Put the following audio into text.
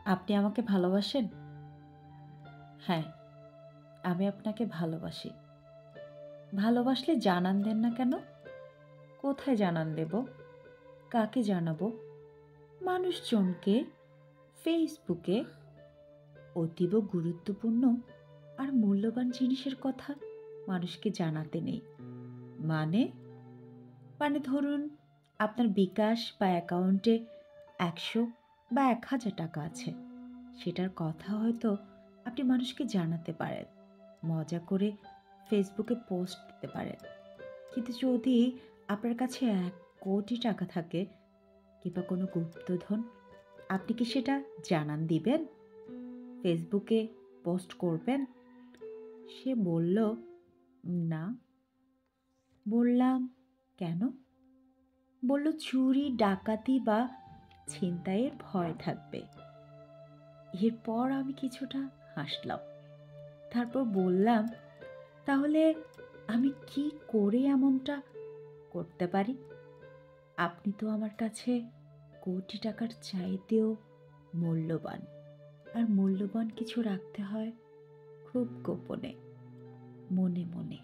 আপনি আমাকে ভালোবাসেন? হ্যাঁ, আমি আপনাকে ভালোবাসি। ভালোবাসলে জানান দেন না কেন? কোথায় জানান দেব? কাকে জানাবো? মানুষজনকে, ফেসবুকে। অতীব গুরুত্বপূর্ণ আর মূল্যবান জিনিসের কথা মানুষকে জানাতে নেই। মানে? মানে ধরুন আপনার বিকাশ বা অ্যাকাউন্টে ১০০ বা ১,০০০ টাকা আছে। সেটার কথা হয়তো আপনি মানুষকে জানাতে পারেন। মজা করে ফেসবুকে পোস্ট দিতে পারেন। কিন্তু যদি আপনার কাছে ১,০০,০০,০০০ টাকা থাকে কিংবা কোনো গুপ্তধন, আপনি কি সেটা জানান দিবেন? ফেসবুকে পোস্ট করবেন? সে বলল, "না।" বললাম, "কেন?" বলল, "চুরি, ডাকাতি বা ছিনতাইয়ের ভয় থাকবে।" এরপর আমি কিছুটা হাসলাম। তারপর বললাম, "তাহলে আমি কি করে এমনটা করতে পারি? আপনি তো আমার কাছে কোটি টাকার চাইতেও মূল্যবান। আর মূল্যবান কিছু রাখতে হয় খুব গোপনে, মনে মনে।"